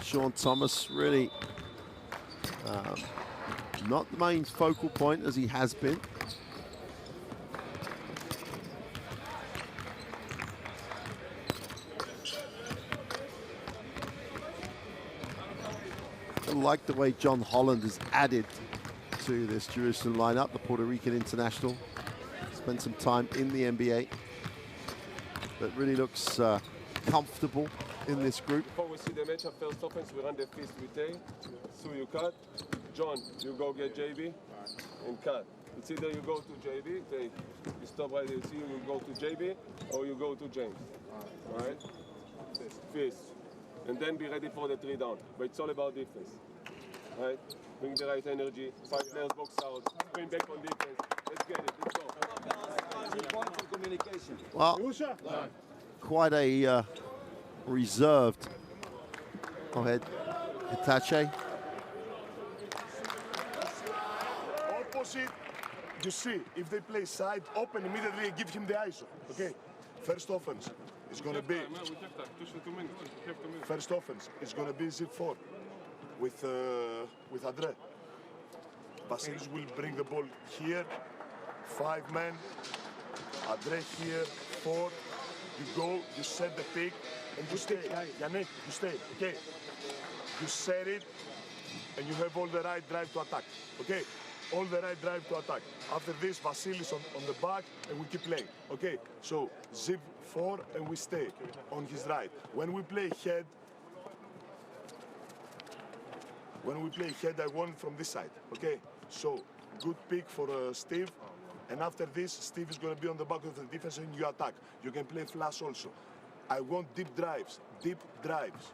Sean Thomas really not the main focal point as he has been. I like the way John Holland is added to this Jerusalem lineup, the Puerto Rican international. Spent some time in the NBA, but really looks comfortable in this group. Before we see the match of first offense, we run the fist with Tay. So you cut. John, you go get JB and cut. It's either you go to JB, Tay, you stop right there, see you go to JB, or you go to James. All right? Fist. And then be ready for the 3 down. But it's all about defense. All right? Bring the right energy, 5 players box out, spin back on defense. Let's get it, let's go. Communication. Well, quite a reserved head Hitachi. Opposite, you see, if they play side open, immediately give him the ISO. Okay? First offense is going to be zip 4 with Andre. Vasilis will bring the ball here, 5 men. Andre here, 4. You go, you set the pick, and you stay. Yannick, you stay. Okay. You set it, and you have all the right drive to attack. Okay. All the right drive to attack. After this, Vasilis on the back, and we keep playing. Okay. So zip 4, and we stay on his right. When we play head, I want it from this side. Okay. So good pick for Steve. And after this, Steve is going to be on the back of the defense and you attack. You can play flash also. I want deep drives. Deep drives.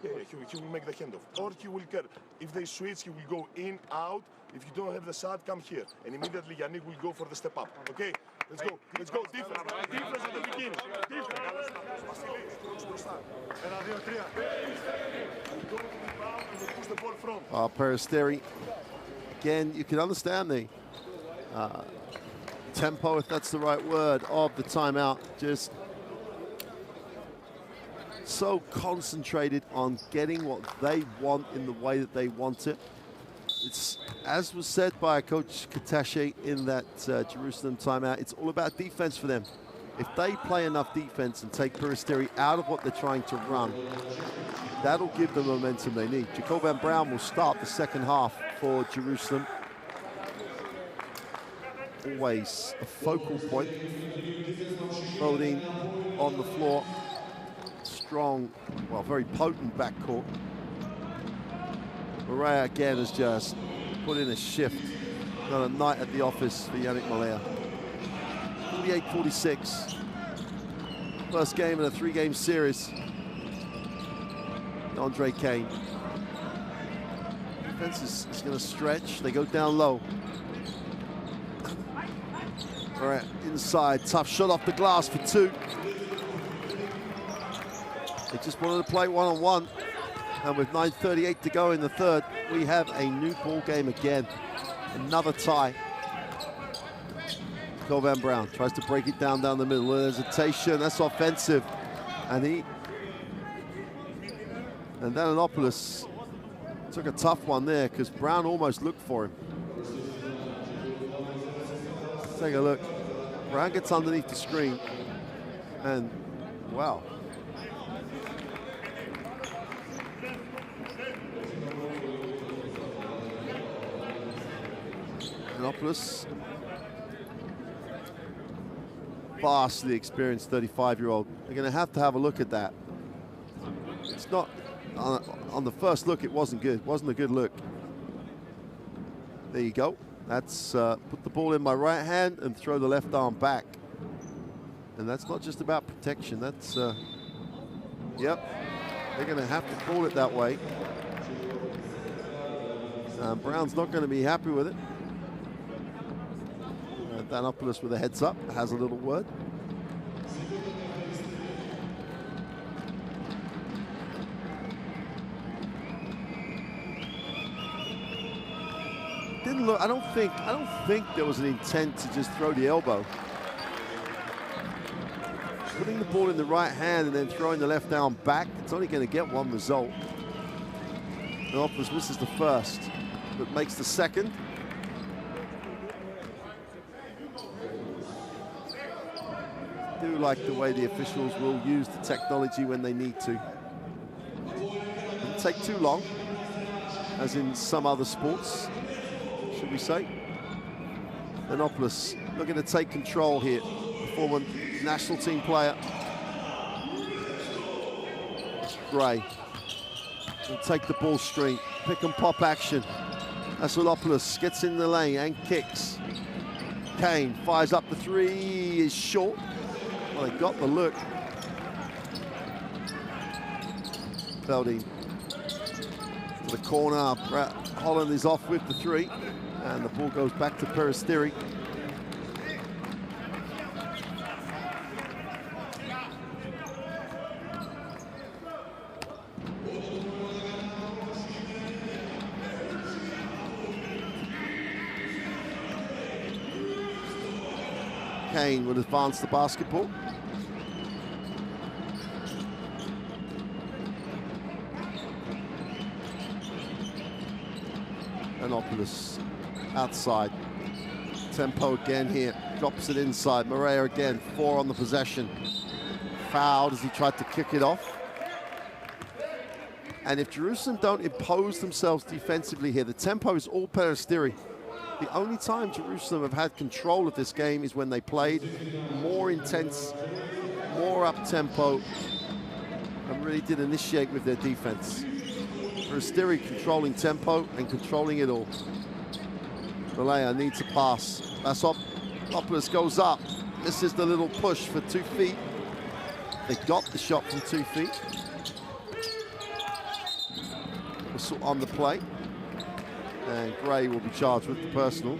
Yeah, he will make the handoff. Or he will curve. If they switch, he will go in, out. If you don't have the shot, come here. And immediately Yannick will go for the step up. Okay? Let's go. Let's go. Defense. Defense at the beginning. Defense. Push the ball from. Peristeri. Again, you can understand the tempo, if that's the right word, of the timeout. Just so concentrated on getting what they want in the way that they want it. It's, as was said by Coach Katache in that Jerusalem timeout, it's all about defense for them. If they play enough defense and take Peristeri out of what they're trying to run, that'll give them the momentum they need. Jacob Brown will start the second half for Jerusalem. Always a focal point. Bodine on the floor. Strong, well, very potent backcourt. Morea again has just put in a shift. Not a night at the office for Yannick Malea. 48-46. First game in a 3-game series. Andre Kane. Defense is going to stretch. They go down low. All right, inside, tough shot off the glass for 2. They just wanted to play one-on-one. And with 9:38 to go in the third, we have a new ball game again. Another tie. Jacob Brown tries to break it down the middle. Hesitation, that's offensive. And Danilopoulos took a tough one there because Brown almost looked for him. Take a look. Brown gets underneath the screen, and wow. Danilopoulos, vastly experienced 35-year-old. They're going to have a look at that. It's not, on the first look, it wasn't good. It wasn't a good look. There you go. That's put the ball in my right hand and throw the left arm back. And that's not just about protection. That's, yep, they're going to have to call it that way. Brown's not going to be happy with it. Danilopoulos with a heads up, has a little word. Didn't look. I don't think there was an intent to just throw the elbow. putting the ball in the right hand and then throwing the left arm back, it's only going to get one result. Anopoulos misses the first, but makes the second. I do like the way the officials will use the technology when they need to. Doesn't take too long, as in some other sports, should we say. Anopoulos looking to take control here. The former national team player. Gray will take the ball straight. Pick and pop action. Anopoulos gets in the lane and kicks. Kane fires up the three, is short. Well, they got the look. Felding to the corner. Holland is off with the three, and the ball goes back to Peristeri. Kane would advance the basketball. Anopoulos outside. Tempo again here. Drops it inside. Morea again. 4 on the possession. Fouled as he tried to kick it off. And if Jerusalem don't impose themselves defensively here, the tempo is all Peristeri. The only time Jerusalem have had control of this game is when they played more intense, more up-tempo, and really did initiate with their defense. Peristeri controlling tempo and controlling it all. Malaya needs a pass. Anopoulos goes up, misses the little push for 2 feet. They got the shot from 2 feet. Whistle on the play. And Gray will be charged with the personal.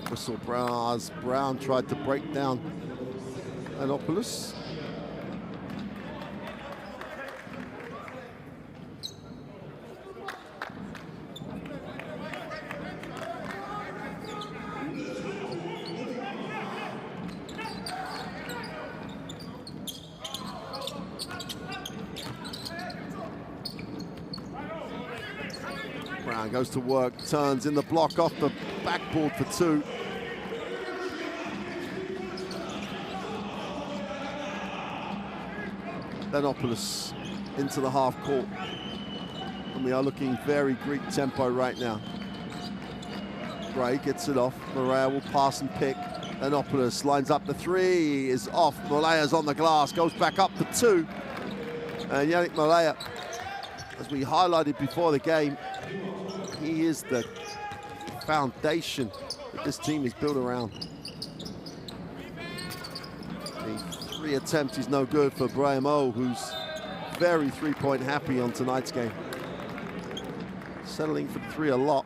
Whistle Brown tried to break down Anopoulos. Brown goes to work, turns in the block off the backboard for 2. Anopoulos into the half court. And we are looking very Greek tempo right now. Gray gets it off. Morea will pass and pick. Anopoulos lines up the 3, is off. Molea's on the glass, goes back up to 2. And Yannick Molea, as we highlighted before the game, he is the foundation that this team is built around. The 3 attempt is no good for Brahim O, who's very 3-point happy on tonight's game. Settling for the 3 a lot.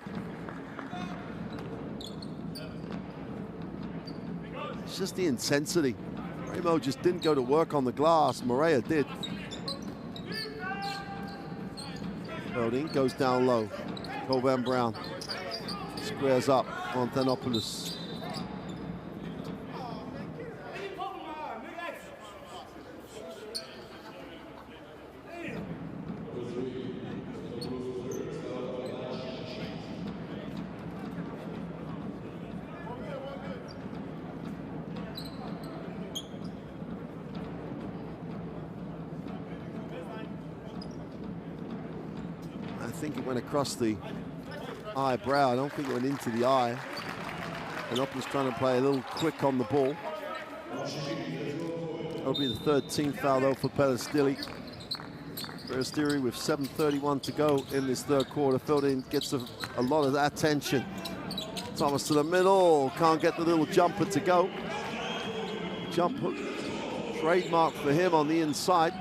It's just the intensity. Brahim O just didn't go to work on the glass. Morea did. Felding goes down low. Coban Brown squares up on Anopoulos. I think it went across the eyebrow. I don't think it went into the eye. Anopoulos trying to play a little quick on the ball. That'll be the 3rd team foul though for Peristeri. Peristeri with 7:31 to go in this 3rd quarter. Felding gets a lot of attention. Thomas to the middle, can't get the little jumper to go. Jump hook, trademark for him on the inside.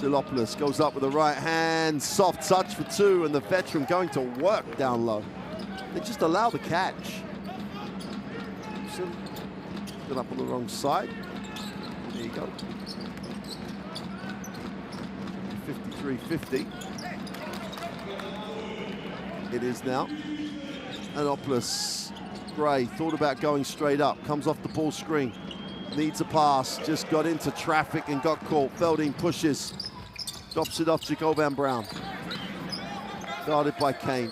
Anopoulos goes up with the right hand, soft touch for 2, and the veteran going to work down low. They just allow the catch. Got up on the wrong side. There you go. 53-50. It is now. Anopoulos, Gray, thought about going straight up. Comes off the ball screen. Needs a pass. Just got into traffic and got caught. Veldin pushes. Drops it off to Govan Brown. Guarded by Kane.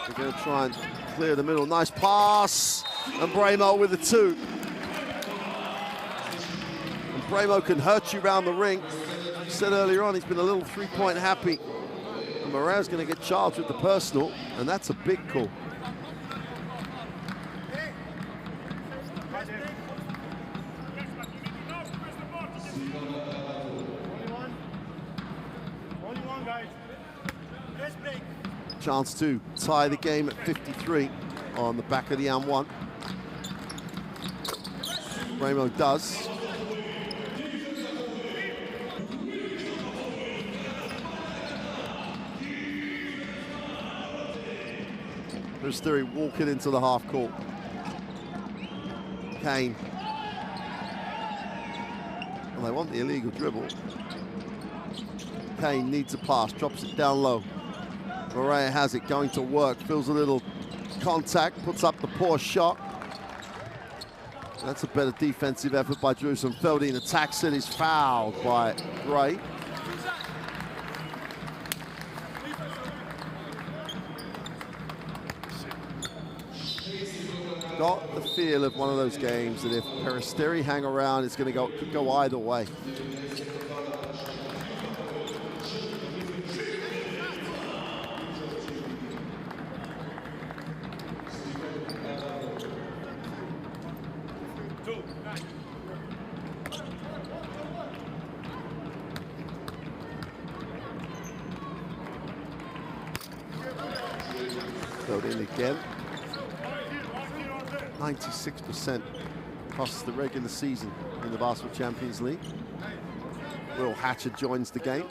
They're going to try and clear the middle. Nice pass. And Bremo with the 2. And Bremo can hurt you around the ring. I said earlier on, he's been a little 3-point happy. And Moreira's going to get charged with the personal, and that's a big call. Chance to tie the game at 53 on the back of the M1. Bremo does. Peristeri walking into the half court. Kane. And they want the illegal dribble. Kane needs a pass, drops it down low. Moreira has it, going to work, feels a little contact, puts up the poor shot. That's a better defensive effort by Jerusalem. Veldin attacks it, is fouled by Gray. Got the feel of one of those games that if Peristeri hang around, it's going to could go either way. In again. 96% across the regular season in the Basketball Champions League. Will Hatcher joins the game.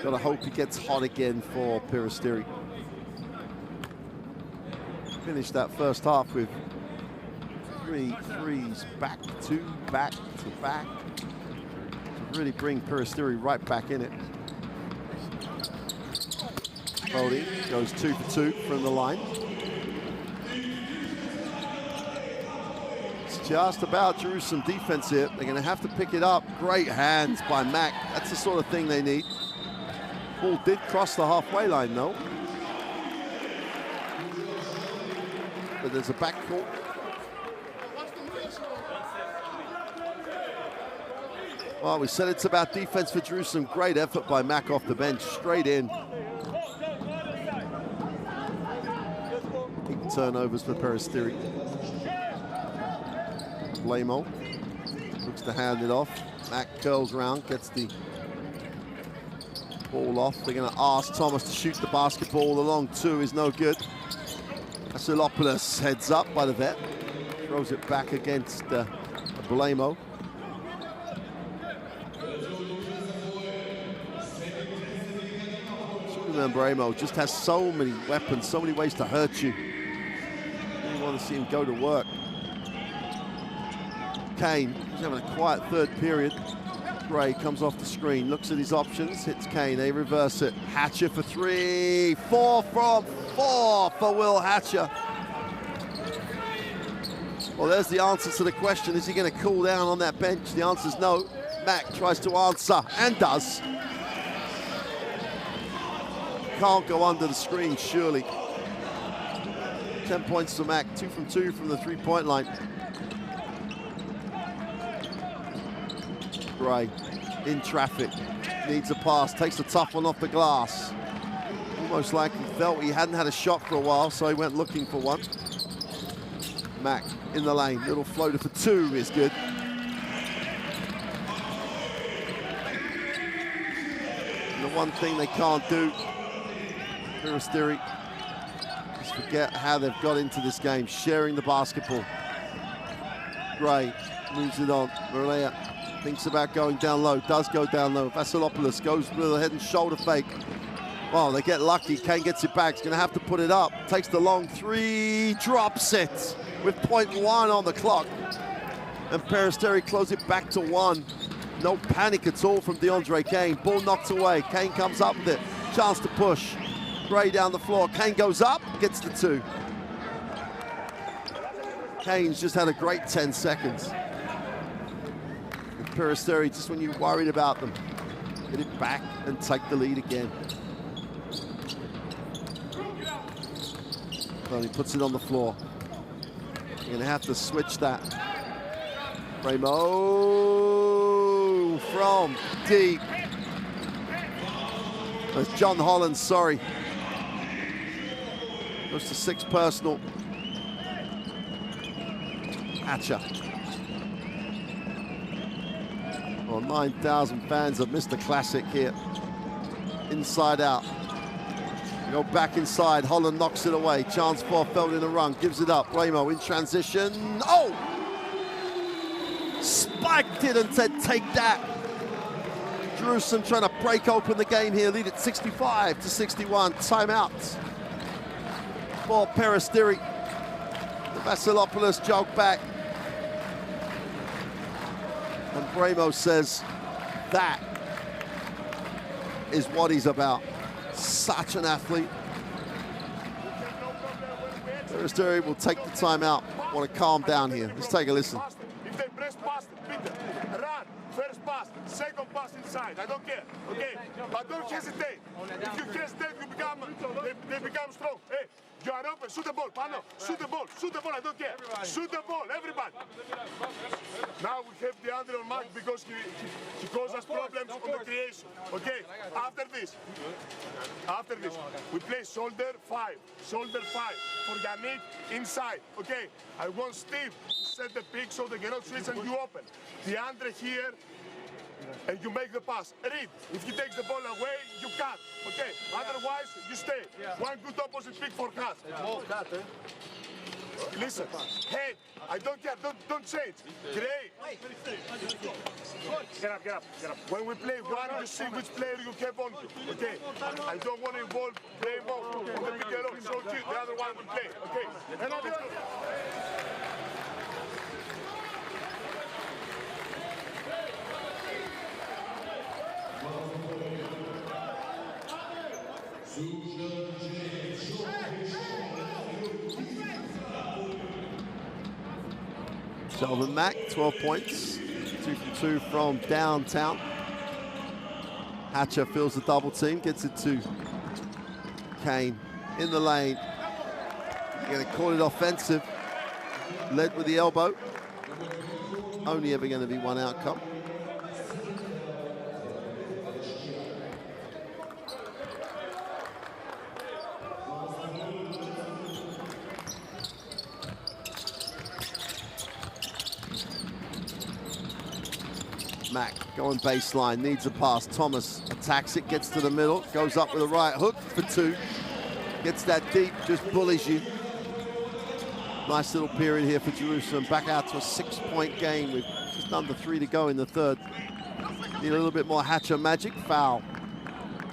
Gotta hope he gets hot again for Peristeri. Finished that first half with 3 threes, back to back to back, to really bring Peristeri right back in it. Veldin goes 2 for 2 from the line. It's just about Jerusalem defense here. They're going to have to pick it up. Great hands by Mack. That's the sort of thing they need. Ball did cross the halfway line though. But there's a backcourt. Well, we said it's about defense for Jerusalem. Great effort by Mack off the bench, straight in. Turnovers for Peristeri. Blamo looks to hand it off. Mack curls around, gets the ball off. They're going to ask Thomas to shoot the basketball. The long 2 is no good. Hapoel heads up by the vet. Throws it back against Blamo. Bremo just has so many weapons, so many ways to hurt you. You want to see him go to work. Kane, he's having a quiet third period. Gray comes off the screen, looks at his options, hits Kane, they reverse it. Hatcher for 3, 4 from 4 for Will Hatcher. Well, there's the answer to the question, is he going to cool down on that bench? The answer's no. Mack tries to answer, and does. Can't go under the screen, surely. 10 points to Mack, 2 from 2 from the 3-point line. Gray in traffic, needs a pass, takes a tough one off the glass. Almost like he felt he hadn't had a shot for a while, so he went looking for one. Mack in the lane, little floater for 2 is good. And the one thing they can't do, Peristeri, just forget how they've got into this game, sharing the basketball. Gray moves it on. Moreira thinks about going down low, does go down low. Vasilopoulos goes with a head and shoulder fake. Well, they get lucky. Kane gets it back. He's going to have to put it up. Takes the long 3, drops it. with 0.1 on the clock. And Peristeri close it back to 1. No panic at all from DeAndre Kane. Ball knocked away. Kane comes up with it. Chance to push. Gray down the floor. Kane goes up, gets the 2. Kane's just had a great 10 seconds. And Peristeri, just when you're worried about them, get it back and take the lead again. Well, he puts it on the floor. You're going to have to switch that. Bremo from deep. That's John Holland, sorry. Goes to 6 personal. Hatcher. Well, 9,000 fans have missed the classic here. Inside out. Go back inside. Holland knocks it away. Chance for Feld in a run. Gives it up. Bremo in transition. Oh! Spiked it and said, take that. Jerusalem trying to break open the game here. Lead it 65-61. Timeout for Peristeri. The Vasilopoulos jog back. And Bremo says, that is what he's about. Such an athlete. Peristeri will take the timeout. Want to calm down here. Let's take a listen. If they press past it, Peter, run. First pass, second pass inside. I don't care. Okay, but don't hesitate. If you hesitate, they become strong. Hey, you are open. Shoot the ball, Pano. Shoot the ball. Shoot the ball. I don't care. Shoot the ball, everybody. Now we have the under on mark because he caused us problems on the creation. Okay, after this, we play shoulder 5 for Yannick inside. Okay, I want Steve to set the pick so they cannot switch and you open. The under here, and you make the pass. Read, if he takes the ball away, you cut. Okay, otherwise you stay. One good opposite pick for cut. Listen, head, I don't care, don't change. Gray. Get up. When we play one, you see which player you have on you. Okay, I don't want to involve play more on the pick and roll. So the other one will play. Okay, Shelvin Mack, 12 points. 2 from 2 from downtown. Hatcher fills the double team, gets it to Kane in the lane. You're going to call it offensive. Led with the elbow. Only ever going to be one outcome. Mack going baseline, needs a pass. Thomas attacks it, gets to the middle, goes up with a right hook for 2. Gets that deep, just bullies you. Nice little period here for Jerusalem. Back out to a 6-point game with just under 3 to go in the third. Need a little bit more Hatcher magic. Foul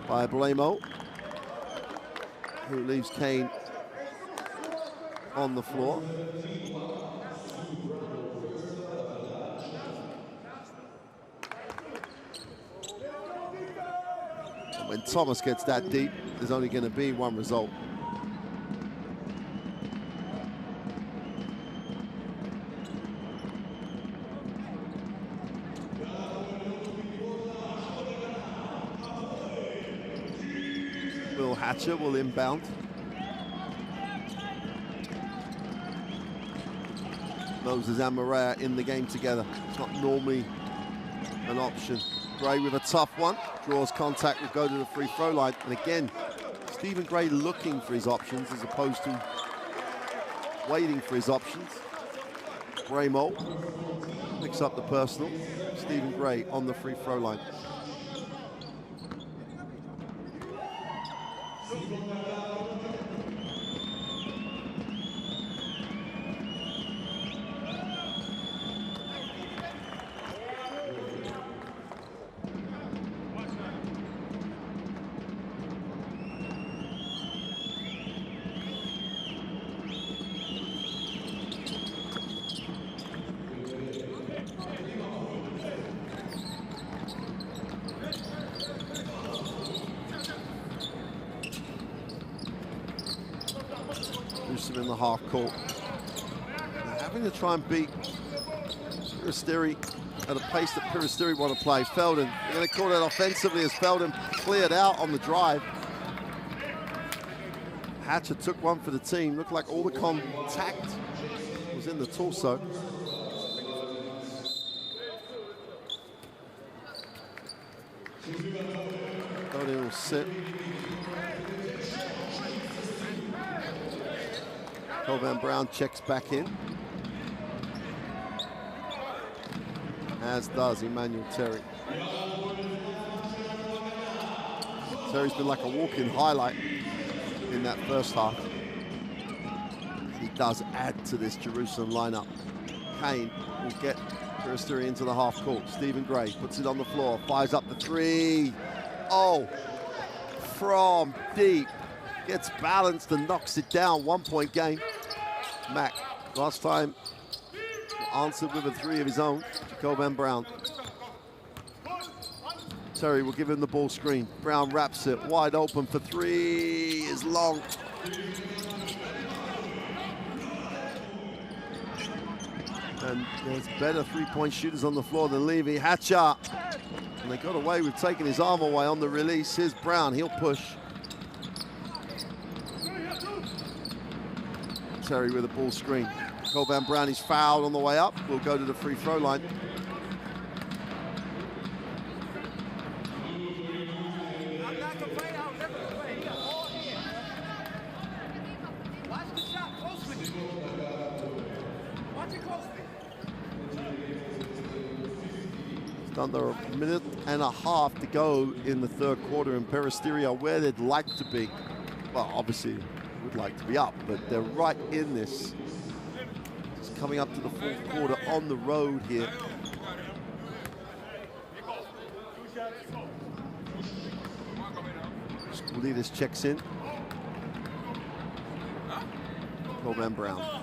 by Bremo, who leaves Kane on the floor. When Thomas gets that deep, there's only going to be one result. Will Hatcher will inbound. Moses and Morea in the game together. It's not normally an option. Gray with a tough one, draws contact, will go to the free throw line. And again, Stephen Gray looking for his options as opposed to waiting for his options. Bremo picks up the personal. Stephen Gray on the free throw line. in the half court. They're having to try and beat Peristeri at a pace that Peristeri want to play. Felden, they're going to call that offensively as Felden cleared out on the drive. Hatcher took one for the team. Looked like all the contact was in the torso. Felden will sit. Colban Brown checks back in, as does Emmanuel Terry. Terry's been like a walk-in highlight in that first half. He does add to this Jerusalem lineup. Kane will get Peristeri into the half court. Stephen Gray puts it on the floor, fires up the three. Oh, from deep. Gets balanced and knocks it down. 1 point game. Mack, last time, answered with a three of his own. Colban Brown. Terry will give him the ball screen. Brown wraps it, wide open for three, is long. And there's better three-point shooters on the floor than Levy. Hatcher, and they got away with taking his arm away on the release. Here's Brown, he'll push. Terry with a ball screen. Colban Brown is fouled on the way up. We'll go to the free throw line. It's under a minute and a half to go in the third quarter, and Peristeri are where they'd like to be. Well, obviously, would like to be up, but they're right in this. Just coming up to the fourth quarter on the road here. Leaders checks in. Colban Brown.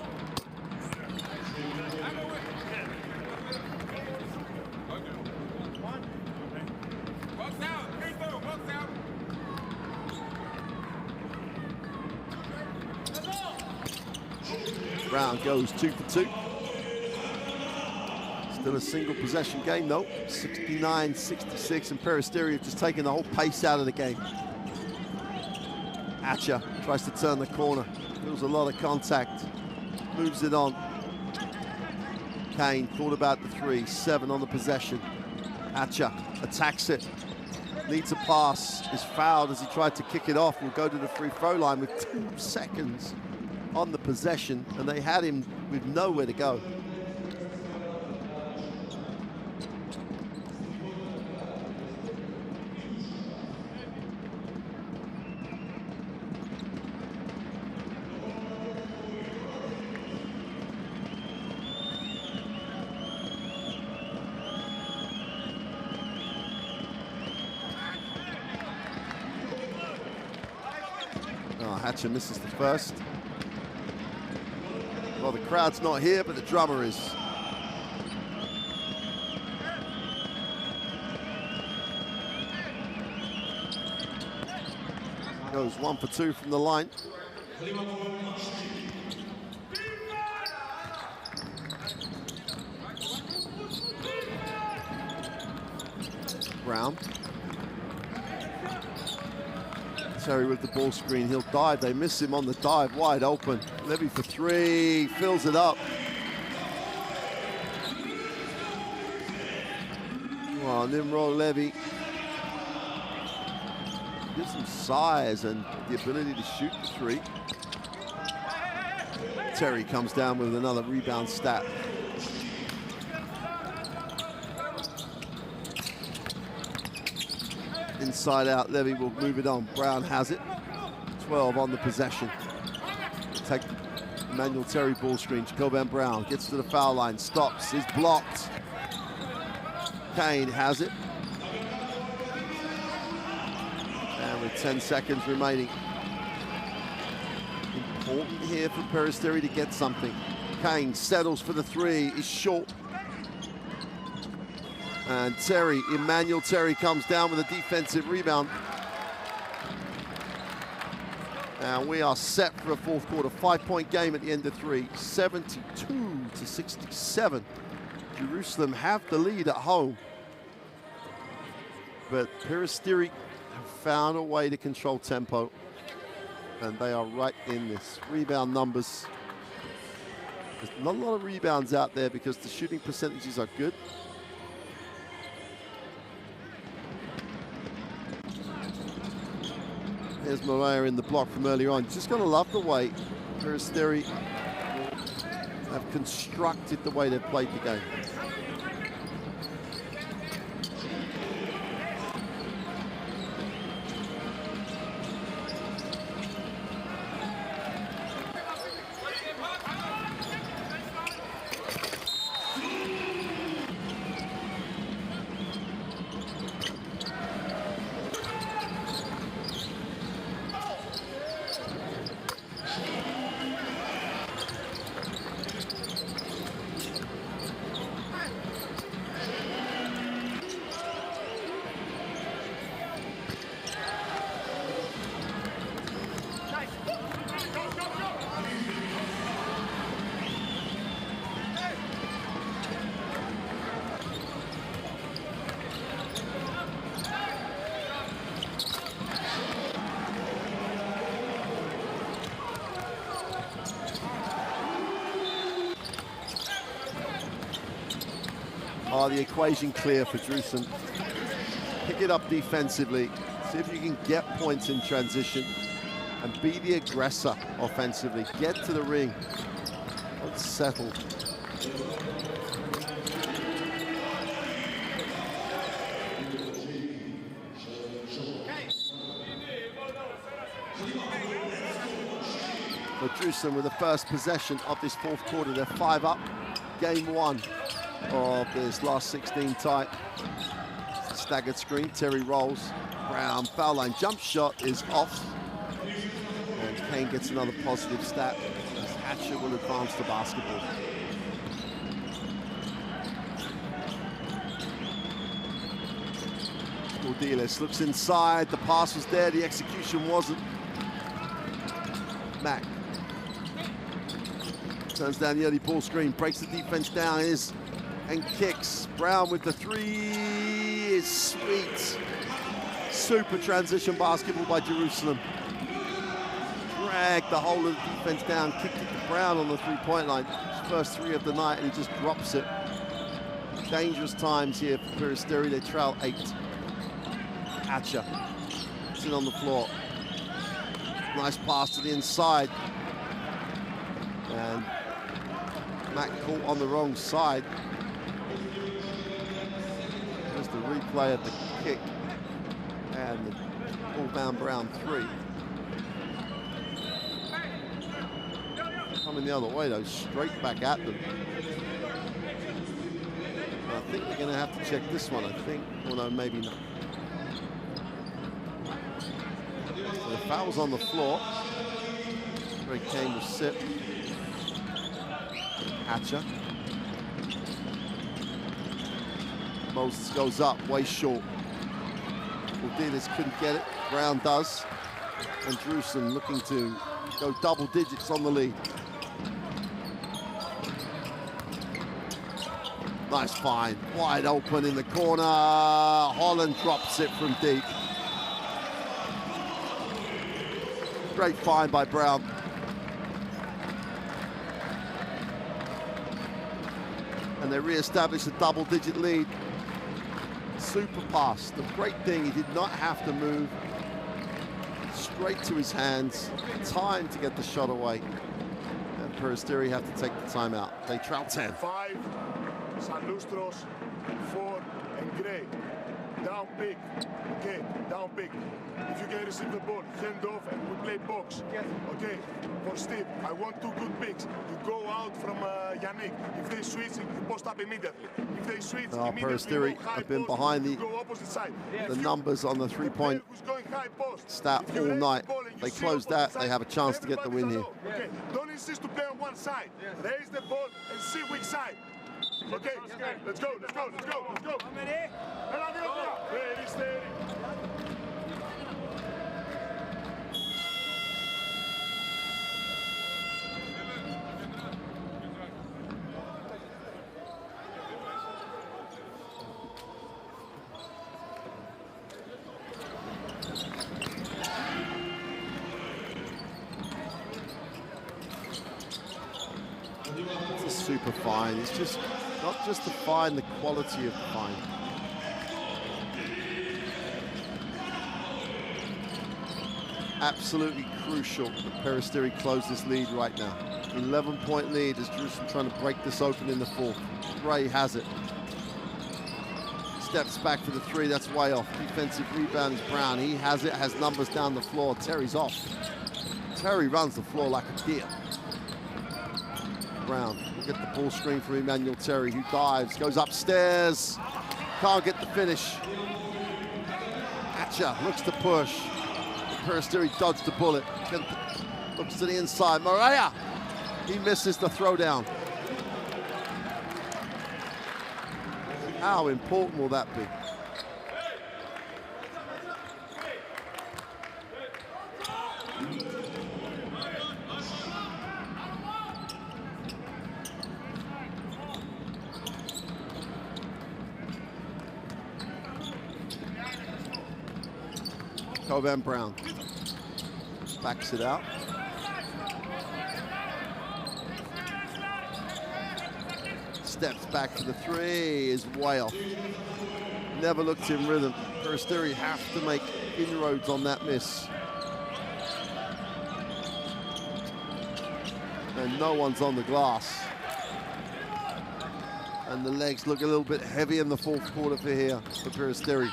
Brown goes 2 for 2. Still a single possession game though. 69-66, and Peristeri have just taken the whole pace out of the game. Hatcher tries to turn the corner. Feels a lot of contact. Moves it on. Kane thought about the three. 7 on the possession. Hatcher attacks it. Needs a pass. Is fouled as he tried to kick it off. Will go to the free throw line with 2 seconds on the possession, and they had him with nowhere to go. Oh, Hatcher misses the first. Well, the crowd's not here, but the drummer is. Goes 1 for 2 from the line. Brown. Terry with the ball screen, he'll dive. They miss him on the dive, wide open. Levy for 3, fills it up. Well, Nimrod Levy gives him size and the ability to shoot the 3. Terry comes down with another rebound stat. Inside out, Levy will move it on. Brown has it. 12 on the possession. Take Emmanuel Terry ball screen. Colban Brown gets to the foul line, stops, is blocked. Kane has it. And with 10 seconds remaining. Important here for Peristeri to get something. Kane settles for the 3, is short. And Terry, Emmanuel Terry comes down with a defensive rebound. And we are set for a fourth quarter. 5-point game at the end of 3. 72-67. Jerusalem have the lead at home. But Peristeri have found a way to control tempo. And they are right in this. Rebound numbers. There's not a lot of rebounds out there because the shooting percentages are good. There's Morea in the block from earlier on. Just going to love the way Peristeri have constructed the way they've played the game. The equation clear for Jerusalem. Pick it up defensively. See if you can get points in transition and be the aggressor offensively. Get to the ring. Don't settle. For Jerusalem with the first possession of this fourth quarter. They're 5 up. Game 1. Of this last 16 tight. Staggered screen, Terry rolls. Brown, foul line, jump shot is off. And Kane gets another positive stat as Hatcher will advance the basketball. Mordilis looks inside, the pass was there, the execution wasn't. Mack turns down the early ball screen, breaks the defense down, and kicks. Brown with the 3 is sweet. Super transition basketball by Jerusalem. Dragged the whole of the defense down, kicked it to Brown on the 3-point line. First 3 of the night, and he just drops it. Dangerous times here for Peristeri. They trail 8. Hatcher sitting on the floor. Nice pass to the inside. And Mack caught on the wrong side. There's the replay of the kick and the ball-bound Brown 3. Coming the other way though, straight back at them. I think they're going to have to check this one. I think, well, no, maybe not. So the foul's on the floor. Greg Kane will sit. Hatcher. Moses goes up, way short. Mordilis couldn't get it. Brown does. And Jerusalem looking to go double digits on the lead. Nice find. Wide open in the corner. Holland drops it from deep. Great find by Brown. And they re-establish a double-digit lead. Super pass. The great thing, he did not have to move. Straight to his hands. Time to get the shot away. And Peristeri have to take the timeout. They trail 10. 5, San Lustros, 4, and Gray. Down big. Okay, down big. If you can receive the ball, hand off and we play box. Yes. Okay, for Steve, I want 2 good picks. You go out from Yannick. If they switch, you post up immediately. If they switch, Peristeri have been behind the numbers on the 3-point stat all night. They close that, they have a chance to get the win here. Okay, don't insist to play on one side. Raise the ball and see which side. Okay, let's go, let's go, let's go, let's go. Peristeri. super fine. It's just not just the fine, the quality of the fine. Absolutely crucial that Peristeri close this lead right now. 11-point lead as Jerusalem trying to break this open in the fourth. Ray has it. Steps back for the three, that's way off. Defensive rebound is Brown. He has it, has numbers down the floor. Terry's off. Terry runs the floor like a deer. Brown will get the ball screen for Emmanuel Terry, who dives, goes upstairs. Can't get the finish. Hatcher looks to push. Peristeri dodged the bullet. Looks to the inside. Morea! He misses the throwdown. How important will that be? Coban Brown backs it out. Steps back for the three, is way off. Never looked in rhythm. Peristeri have to make inroads on that miss. And no one's on the glass. And the legs look a little bit heavy in the fourth quarter for Peristeri.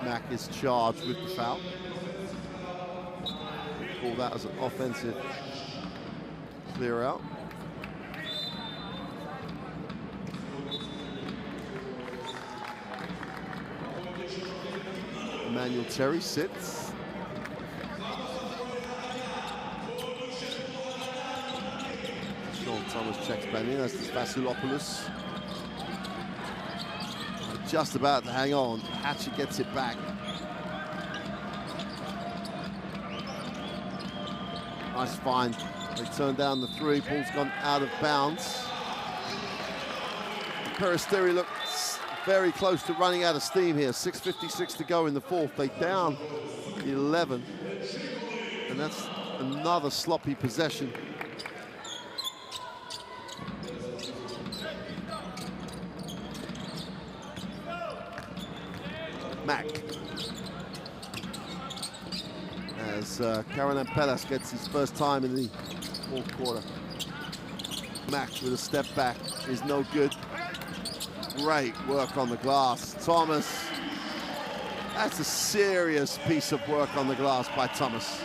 Mack is charged with the foul. Call that as an offensive clear out. Emmanuel Terry sits. Sean Thomas checks back in. That's Vasilopoulos. Just about to hang on. Hatcher gets it back. Nice find. They turn down the three. Ball's gone out of bounds. Peristeri looks very close to running out of steam here. 6:56 to go in the fourth. They down 11. And that's another sloppy possession. Mack. As Caroline Pellas gets his first time in the fourth quarter. Mack with a step back is no good. Great work on the glass. Thomas. That's a serious piece of work on the glass by Thomas.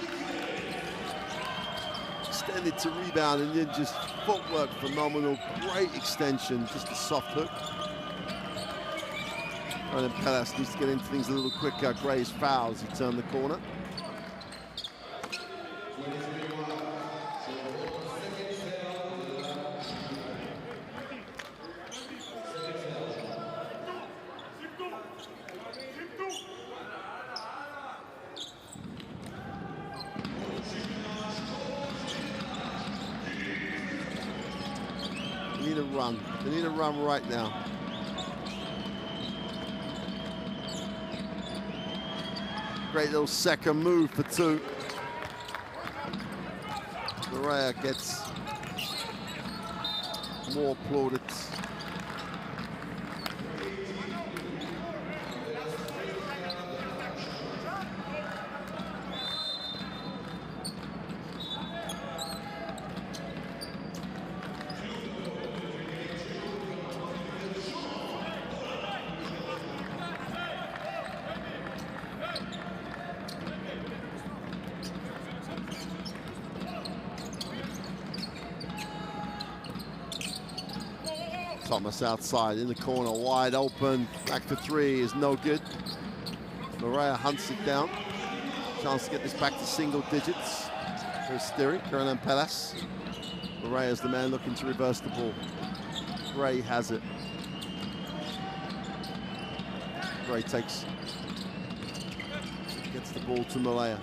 Extended to rebound and then just footwork phenomenal. Great extension, just a soft hook. And Pellas needs to get into things a little quicker. Gray's foul as he turned the corner. They need a run. They need a run right now. Great little second move for two. Morea gets more plaudits. Thomas outside in the corner, wide open. Back to three is no good. Morea hunts it down. Chance to get this back to single digits. Peristeri, Caroline Pellas. Morea is the man looking to reverse the ball. Gray has it. Gray gets the ball to Morea.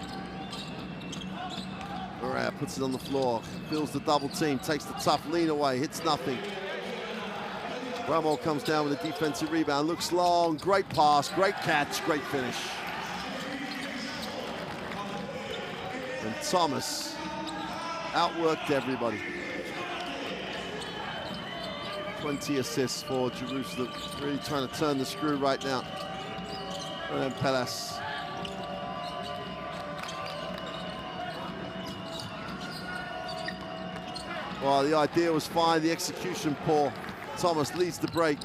Morea puts it on the floor, feels the double team, takes the tough lean away, hits nothing. Ramo comes down with a defensive rebound, looks long, great pass, great catch, great finish. And Thomas outworked everybody. 20 assists for Jerusalem. Really trying to turn the screw right now. And then Pelas. Well, the idea was fine, the execution poor. Thomas leads the break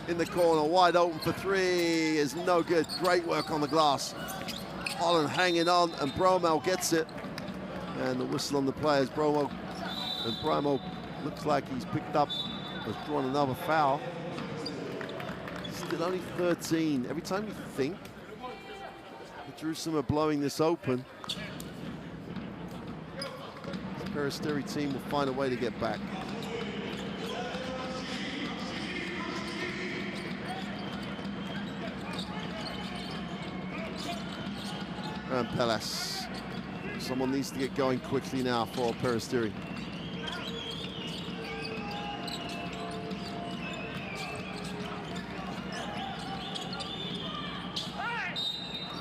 in the corner, wide open for three, is no good. Great work on the glass. Holland hanging on, and Bromell gets it. And the whistle on the players, Bromo looks like he's picked up, has drawn another foul. Still only 13. Every time you think that Jerusalem are blowing this open, the Peristeri team will find a way to get back. And Pelas. Someone needs to get going quickly now for Peristeri.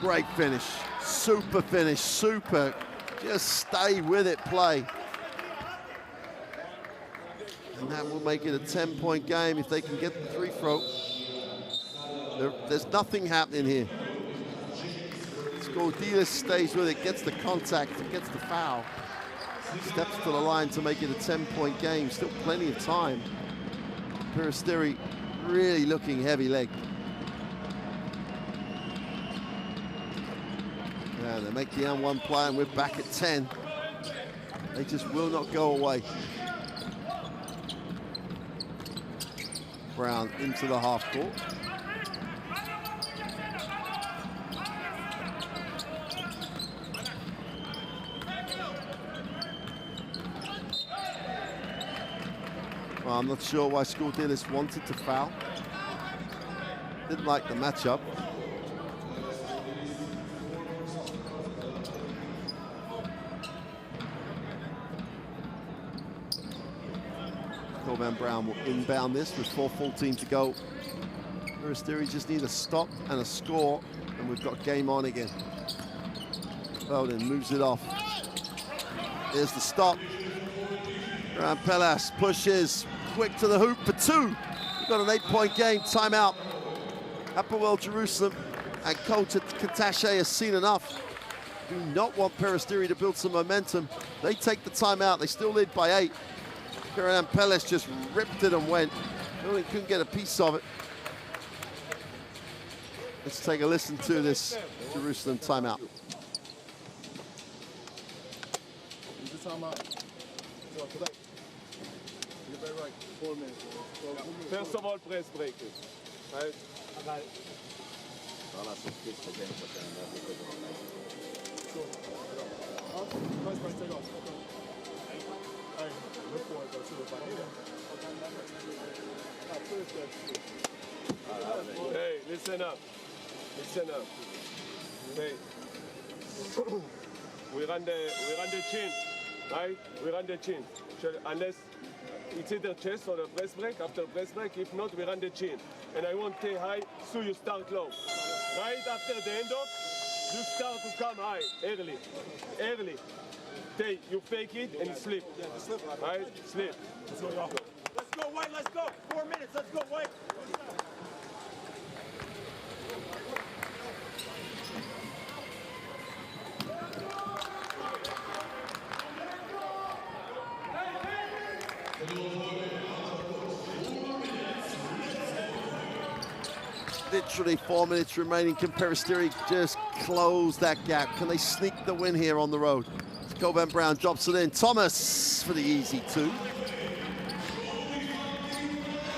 Great finish, super finish, super. Just stay with it, play. And that will make it a 10-point game if they can get the free throw. There's nothing happening here. Skordilis stays with it, gets the contact, gets the foul. Steps to the line to make it a 10-point game. Still plenty of time. Peristeri really looking heavy leg. And they make the N1 play, and we're back at 10. They just will not go away. Brown into the half court. Well, I'm not sure why Skordilis wanted to foul. Didn't like the matchup. Van Brown will inbound this with 4:14 to go. Peristeri just need a stop and a score, and we've got game on again. Belden moves it off. Here's the stop. And Pelas pushes quick to the hoop for two. We've got an 8-point game, timeout. Hapoel Jerusalem and coach Katashe has seen enough. Do not want Peristeri to build some momentum. They take the timeout, they still lead by 8. And Pelas just ripped it and went. Really couldn't get a piece of it. Let's take a listen to this Jerusalem timeout. First of all, press break it. Right? Hey, listen up. Listen up. Hey. we run the chin, right? We run the chin. Unless it's either chest or the press break. After press break, if not, we run the chin. And I won't stay high, so you start low. Right after the end off, you start to come high, early. Early. You fake it and slip. Yeah, just slip. Right? Slip. Let's go, y'all. Let's go, White, let's go. 4 minutes, let's go, White. Literally 4 minutes remaining. Can Peristeri just close that gap? Can they sneak the win here on the road? Van Brown drops it in. Thomas for the easy two.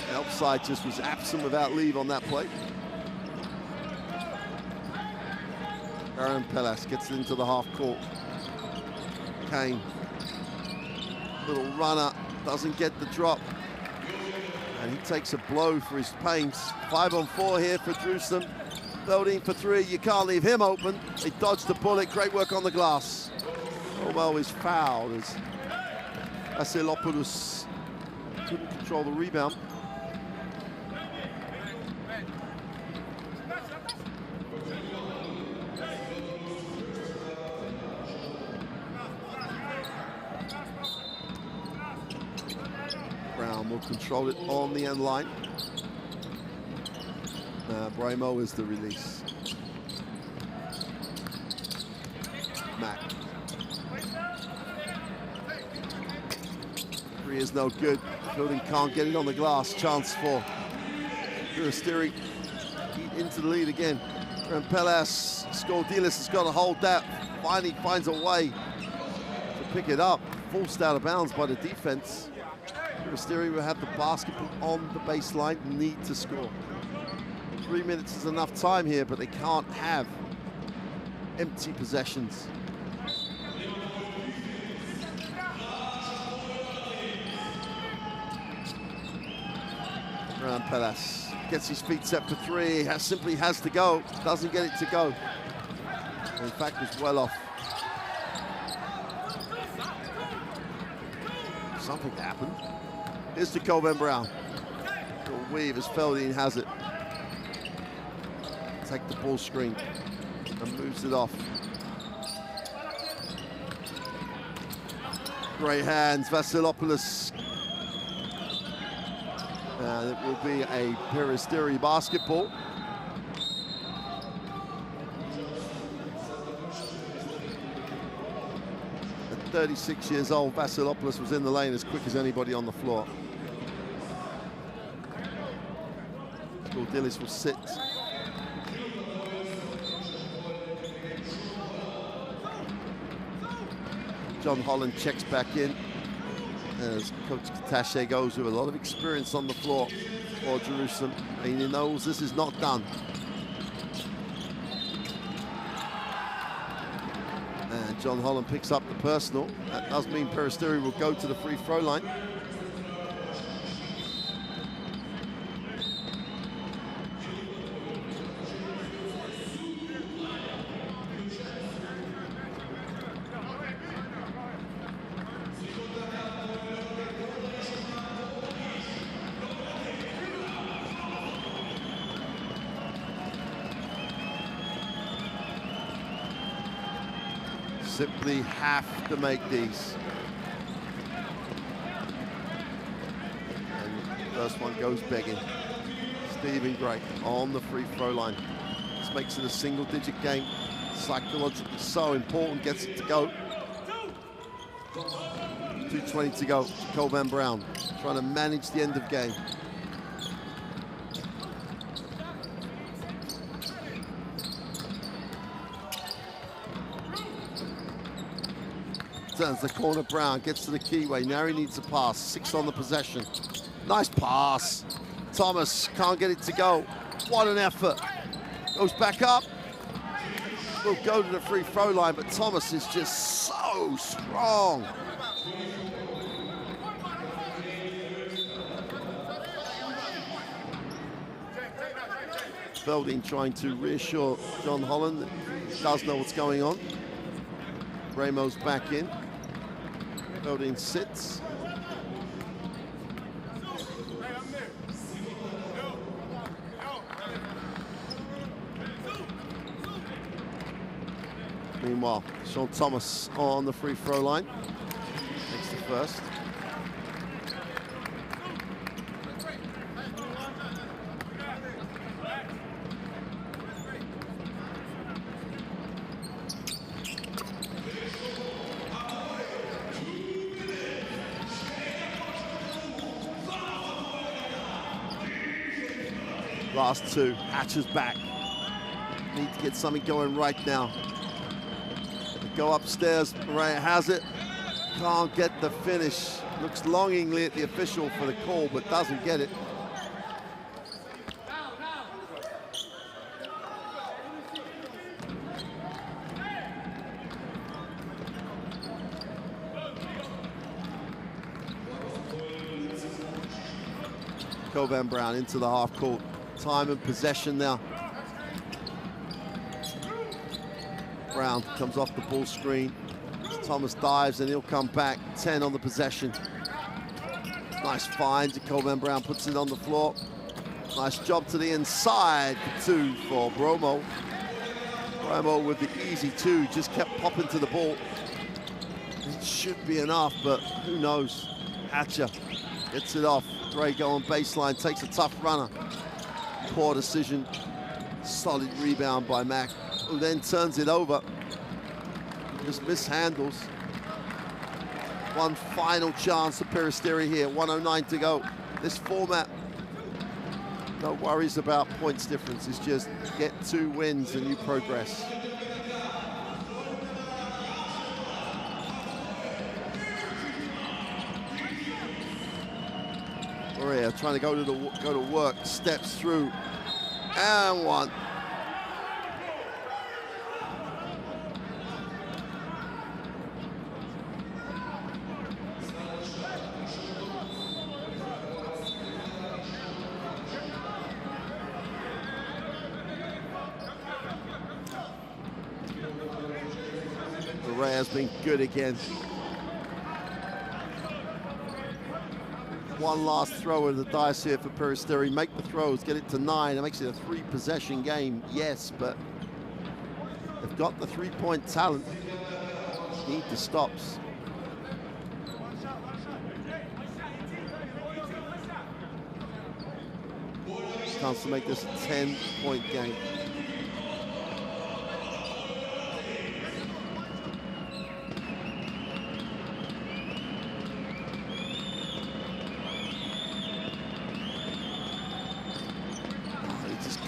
The outside just was absent without leave on that play. Aaron Pelas gets it into the half court. Kane, little runner, doesn't get the drop. And he takes a blow for his pains. 5 on 4 here for Jerusalem. Belden for three, you can't leave him open. They dodged the bullet, great work on the glass. Although is fouled as Asilopoulos couldn't control the rebound. will control it on the end line. Bremo is the release. Mac. Three is no good. Fielding can't get it on the glass. Chance for Peristeri. Into the lead again. Rampelas, Skordilis has got to hold that. Finally finds a way to pick it up. Forced out of bounds by the defense. Peristeri will have the basketball on the baseline, need to score. 3 minutes is enough time here, but they can't have empty possessions. Rampelas gets his feet set for three, simply has to go, doesn't get it to go. In fact, was well off. Something happened. Here's to Colvin Brown. Little weave as Feldin has it. Take the ball screen and moves it off. Great hands, Vasilopoulos. And it will be a Peristeri basketball. At 36 years old, Vasilopoulos was in the lane as quick as anybody on the floor. Skordilis will sit. John Holland checks back in as Coach Katache goes with a lot of experience on the floor for Jerusalem. And he knows this is not done. And John Holland picks up the personal. That does mean Peristeri will go to the free throw line. Simply have to make these. And the first one goes begging. Stephen Gray on the free throw line. This makes it a single-digit game. Psychologically so important, gets it to go. 2:20 to go. Colvin Brown trying to manage the end of game. Turns the corner, Brown gets to the keyway. Now he needs a pass. 6 on the possession. Nice pass. Thomas can't get it to go. What an effort. Goes back up. Will go to the free throw line, but Thomas is just so strong. Feldin trying to reassure John Holland that he does know what's going on. Bremo's back in. Feldin sits. Meanwhile, Sean Thomas on the free throw line. Takes the first. Last two, Hatcher's back. Need to get something going right now. Go upstairs, Maria has it. Can't get the finish. Looks longingly at the official for the call, but doesn't get it. Colvin Brown into the half court. Time and possession now. Brown comes off the ball screen. Thomas dives and he'll come back. 10 on the possession. Nice find. Colvin Brown puts it on the floor. Nice job to the inside. 2 for Bromo. Bromo with the easy 2, just kept popping to the ball. It should be enough, but who knows? Hatcher gets it off. Gray go on baseline, takes a tough runner. Poor decision. Solid rebound by Mack, who then turns it over. Just mishandles. One final chance for Peristeri here, 1:09 to go. This format, no worries about points difference. It's just get 2 wins and you progress. Correa trying to go to work, steps through, and one. Correa's been good again. One last throw of the dice here for Peristeri. Make the throws, get it to 9. It makes it a 3-possession game, yes, but they've got the 3-point talent. Need the stops. Chance to make this a 10-point game.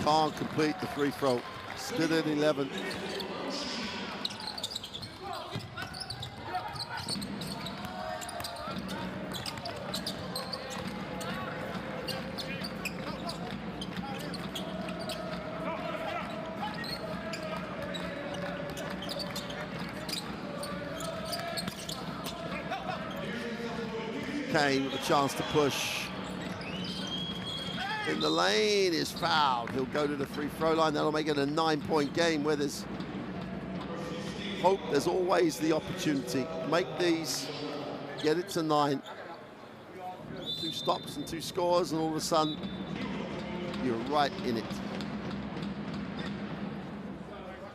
Can't complete the free throw. Still at 11. Kane with a chance to push. In the lane, is fouled. He'll go to the free throw line. That'll make it a 9-point game where there's hope. There's always the opportunity. Make these, get it to 9. 2 stops and 2 scores, and all of a sudden, you're right in it.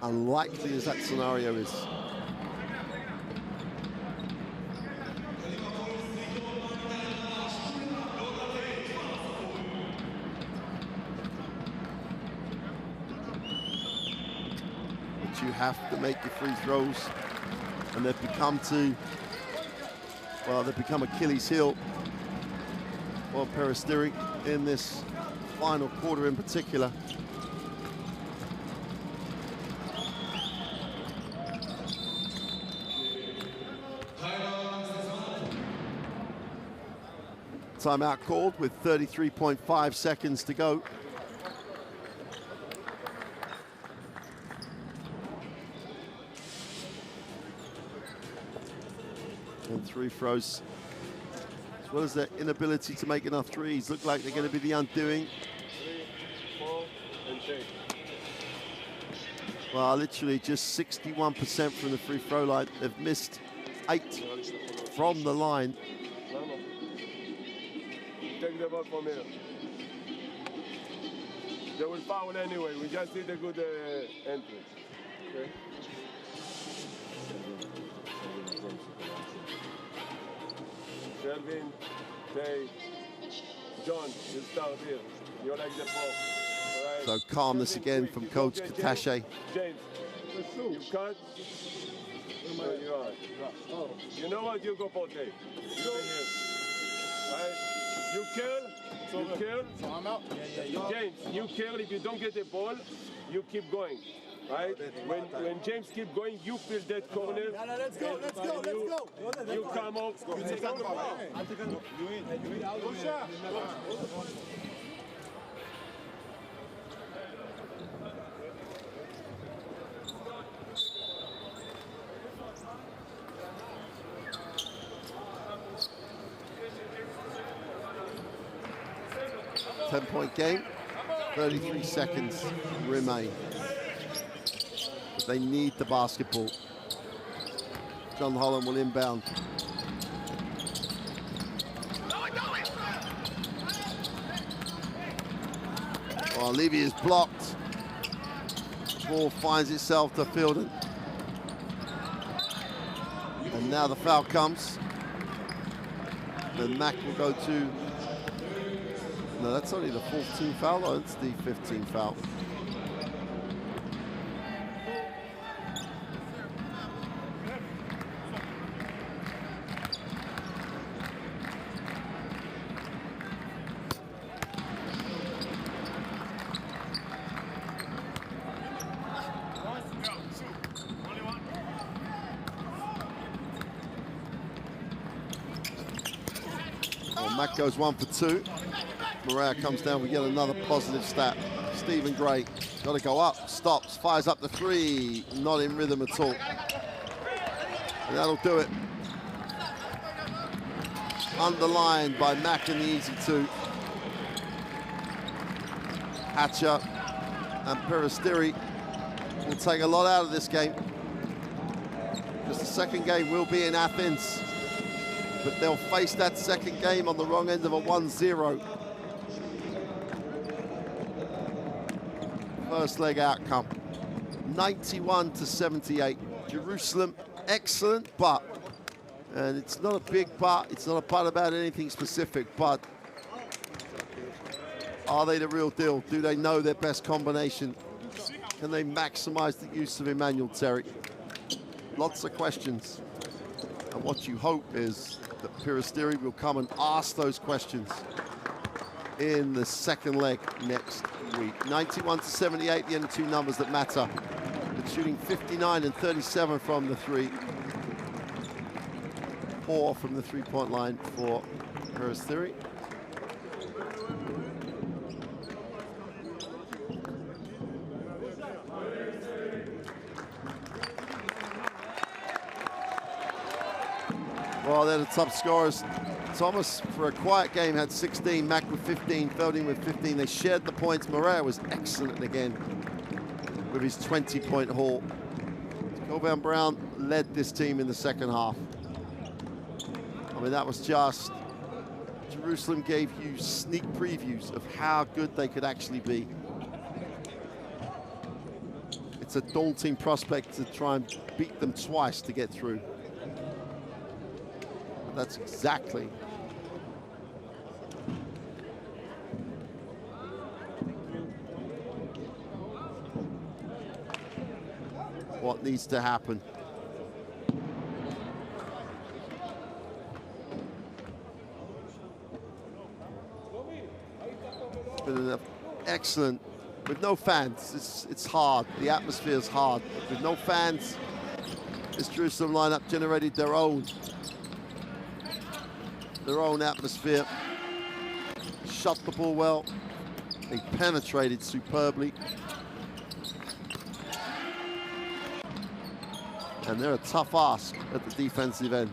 Unlikely as that scenario is. You have to make your free throws, and they've become Achilles' heel for Peristeri in this final quarter in particular. Timeout called with 33.5 seconds to go. And 3 throws, as well as their inability to make enough threes, look like they're going to be the undoing. 3, 4, and 10. Well, literally just 61% from the free throw line. They've missed 8 from the line. Take the ball from here. They will foul anyway. We just did a good entry. Okay. Shelvin, Tay, John, you start here. You like the ball. Right. So calmness again from Coach Katashe. James, you cut. You are. Oh. You know what? You go for Tay. You go here. Right? You curl. You curl. So I'm out? Yeah. James, you curl. If you don't get the ball, you keep going. Right? When James keep going, you fill that corner. Let's go. You come up. You take on the ball. You in. Go shot. 10-point game, 33 seconds remain. They need the basketball. John Holland will inbound. Oh, Levy is blocked. Ball finds itself to Fielden. And now the foul comes. Then Mack will go to No, that's only the 14th foul, or it's the 15th foul. Mac goes 1 for 2. Morea comes down, we get another positive stat. Stephen Gray, got to go up, stops, fires up the 3, not in rhythm at all. And that'll do it. Underlined by Mac in the easy 2. Hatcher and Peristeri will take a lot out of this game, because the second game will be in Athens. But they'll face that second game on the wrong end of a 1-0. First leg outcome, 91-78. Jerusalem, excellent, but, and it's not a big but, it's not a but about anything specific, but are they the real deal? Do they know their best combination? Can they maximize the use of Emmanuel Terry? Lots of questions. And what you hope is that Peristeri will come and ask those questions in the second leg next week. 91-78, the only two numbers that matter. But shooting 59 and 37 from the 3. Poor from the 3-point line for Peristeri. Well, they're the top scorers. Thomas, for a quiet game, had 16. Mac with 15. Felding with 15. They shared the points. Morea was excellent again with his 20-point haul. Colvan Brown led this team in the second half. I mean, that was just... Jerusalem gave you sneak previews of how good they could actually be. It's a daunting prospect to try and beat them twice to get through. That's exactly what needs to happen. Been excellent with no fans. It's hard. The atmosphere is hard. With no fans, this Jerusalem lineup generated their own atmosphere, shot the ball well, they penetrated superbly, and they're a tough ask at the defensive end.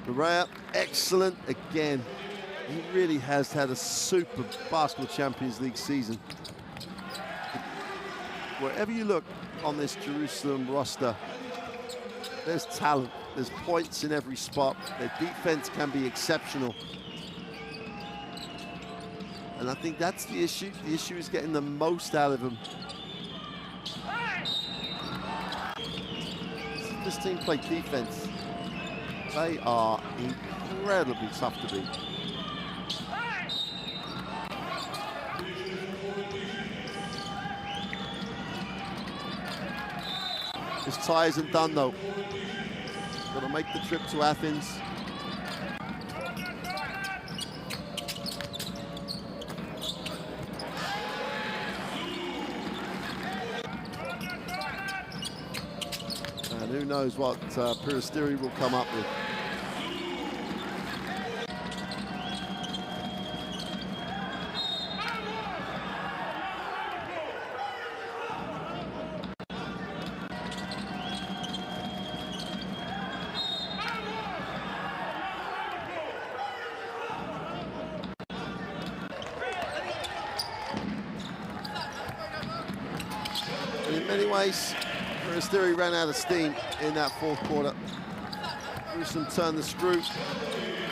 Morea, excellent again. He really has had a super basketball Champions League season. Wherever you look on this Jerusalem roster, there's talent, there's points in every spot. Their defense can be exceptional. And I think that's the issue. The issue is getting the most out of them. This team played defense. They are incredibly tough to beat. This tie isn't done though. Got to make the trip to Athens. And who knows what Peristeri will come up with. many ways, Peristeri ran out of steam in that fourth quarter. Jerusalem turned the screw,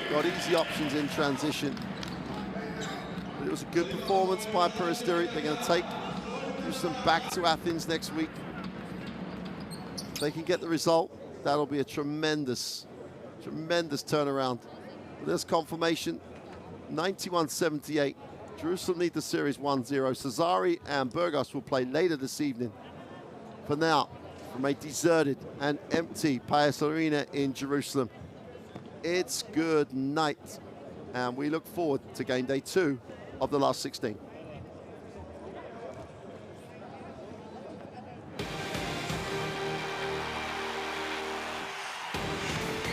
got easy options in transition. But it was a good performance by Peristeri. They're going to take Jerusalem back to Athens next week. If they can get the result, that'll be a tremendous, tremendous turnaround. But there's confirmation, 91-78. Jerusalem lead the series 1-0. Cesari and Burgos will play later this evening. For now, from a deserted and empty Payas Arena in Jerusalem, it's good night. And we look forward to game day 2 of the last 16.